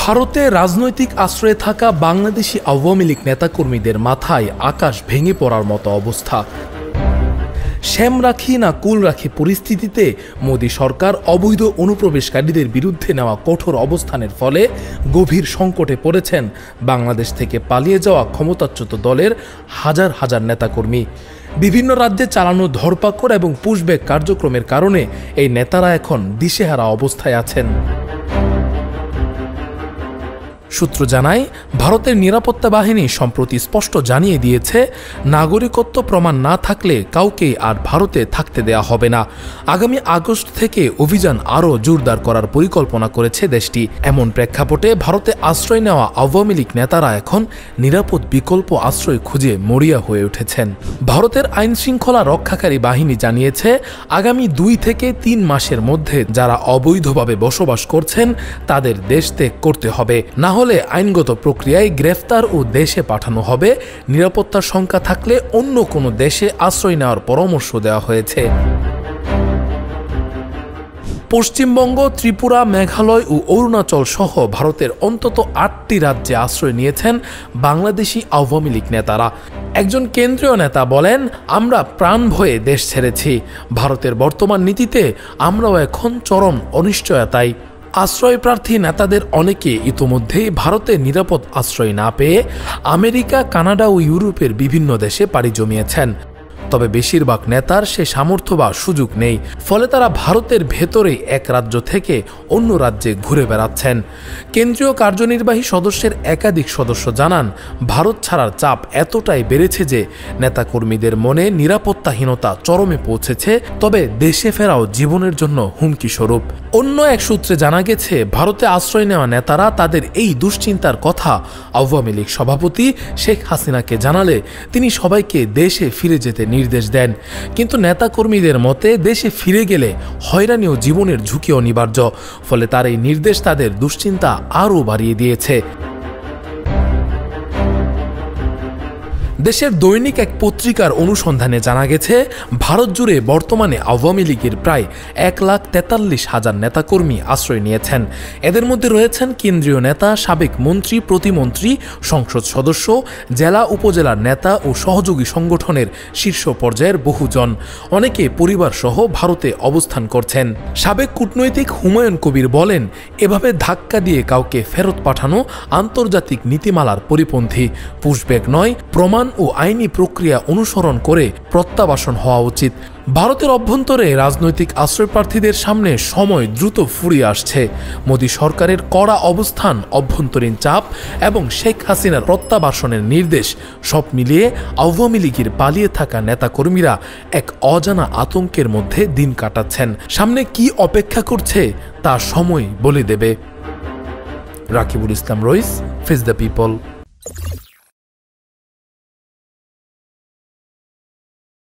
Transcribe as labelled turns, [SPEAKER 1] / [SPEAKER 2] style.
[SPEAKER 1] ভারতে রাজনৈতিক আশ্রয়ে থাকা বাংলাদেশি আওয়ামী লীগ নেতাকর্মীদের মাথায় আকাশ ভেঙে পড়ার মতো অবস্থা। শ্যাম রাখি না কুল রাখি পরিস্থিতিতে মোদি সরকার অবৈধ অনুপ্রবেশকারীদের বিরুদ্ধে নেওয়া কঠোর অবস্থানের ফলে গভীর সংকটে পড়েছেন বাংলাদেশ থেকে পালিয়ে যাওয়া ক্ষমতাচ্যুত দলের হাজার হাজার নেতাকর্মী। বিভিন্ন রাজ্যে চালানো ধরপাকড় এবং পুশব্যাক কার্যক্রমের কারণে এই নেতারা এখন দিশেহারা অবস্থায় আছেন। সূত্র জানায়, ভারতের নিরাপত্তা বাহিনী সম্প্রতি স্পষ্ট জানিয়ে দিয়েছে, নাগরিকত্ব প্রমাণ না থাকলে কাউকে আর ভারতে থাকতে দেয়া হবে না। আগামী আগস্ট থেকে অভিযান আরও জোরদার করার পরিকল্পনা করেছে দেশটি। এমন প্রেক্ষাপটে ভারতে আশ্রয় নেওয়া আওয়ামী লীগ নেতারা এখন নিরাপদ বিকল্প আশ্রয় খুঁজে মরিয়া হয়ে উঠেছেন। ভারতের আইন শৃঙ্খলা রক্ষাকারী বাহিনী জানিয়েছে, আগামী 2 থেকে 3 মাসের মধ্যে যারা অবৈধভাবে বসবাস করছেন তাদের দেশ ত্যাগ করতে হবে, না হলে আইনগত প্রক্রিয়ায় গ্রেফতার ও দেশে পাঠানো হবে। নিরাপত্তার শঙ্কা থাকলে অন্য কোনো দেশে আশ্রয় নেওয়ার পরামর্শ দেওয়া হয়েছে। পশ্চিমবঙ্গ, ত্রিপুরা, মেঘালয় ও অরুণাচল সহ ভারতের অন্তত 8টি রাজ্যে আশ্রয় নিয়েছেন বাংলাদেশি আওয়ামী লীগ নেতারা। একজন কেন্দ্রীয় নেতা বলেন, আমরা প্রাণ ভয়ে দেশ ছেড়েছি। ভারতের বর্তমান নীতিতে আমরাও এখন চরম অনিশ্চয়তায়। আশ্রয়প্রার্থী নেতাদের অনেকে ইতোমধ্যেই ভারতে নিরাপদ আশ্রয় না পেয়ে আমেরিকা, কানাডা ও ইউরোপের বিভিন্ন দেশে পাড়ি জমিয়েছেন। তবে বেশিরভাগ নেতার সে সামর্থ্য বা সুযোগ নেই, ফলে তারা ভারতের ভেতরেই এক রাজ্য থেকে অন্য রাজ্যে ঘুরে বেড়াচ্ছেন। কেন্দ্রীয় কার্যনির্বাহী সদস্যের একাধিক সদস্য জানান, ভারত ছাড়ার চাপ এতটাই বেড়েছে যে নেতাকর্মীদের মনে নিরাপত্তাহীনতা চরমে পৌঁছেছে। তবে দেশে ফেরাও জীবনের জন্য হুমকি স্বরূপ। অন্য এক সূত্রে জানা গেছে, ভারতে আশ্রয় নেওয়া নেতারা তাদের এই দুশ্চিন্তার কথা আওয়ামী লীগ সভাপতি শেখ হাসিনাকে জানালে তিনি সবাইকে দেশে ফিরে যেতে নির্দেশ দেন। কিন্তু নেতাকর্মীদের মতে দেশে ফিরে গেলে হয়রানি ও জীবনের ঝুঁকি অনিবার্য, ফলে তার এই নির্দেশ তাদের দুশ্চিন্তা আরও বাড়িয়ে দিয়েছে। দেশের দৈনিক এক পত্রিকার অনুসন্ধানে জানা গেছে, ভারত জুড়ে বর্তমানে আওয়ামী লীগের প্রায় 1,43,000 নেতাকর্মী আশ্রয় নিয়েছেন। এদের মধ্যে রয়েছেন কেন্দ্রীয় নেতা, সাবেক মন্ত্রী, প্রতিমন্ত্রী, সংসদ সদস্য, জেলা উপজেলার নেতা ও সহযোগী সংগঠনের শীর্ষ পর্যায়ের বহুজন। অনেকে পরিবার সহ ভারতে অবস্থান করছেন। সাবেক কূটনৈতিক হুমায়ুন কবির বলেন, এভাবে ধাক্কা দিয়ে কাউকে ফেরত পাঠানো আন্তর্জাতিক নীতিমালার পরিপন্থী। পুশব্যাক নয়, প্রমাণ ও আইনি প্রক্রিয়া অনুসরণ করে প্রত্যাবাসন হওয়া উচিত। ভারতের অভ্যন্তরে রাজনৈতিক আশ্রয়প্রার্থীদের সামনে সময় দ্রুত ফুরিয়ে আসছে। মোদি সরকারের কড়া অবস্থান, অভ্যন্তরীণ চাপ এবং শেখ হাসিনার প্রত্যাবাসনের নির্দেশ সব মিলিয়ে আওয়ামী লীগের পালিয়ে থাকা নেতাকর্মীরা এক অজানা আতঙ্কের মধ্যে দিন কাটাচ্ছেন। সামনে কি অপেক্ষা করছে তা সময় বলে দেবে। রাকিবুল ইসলাম রইস, ফেস দ্য পিপল।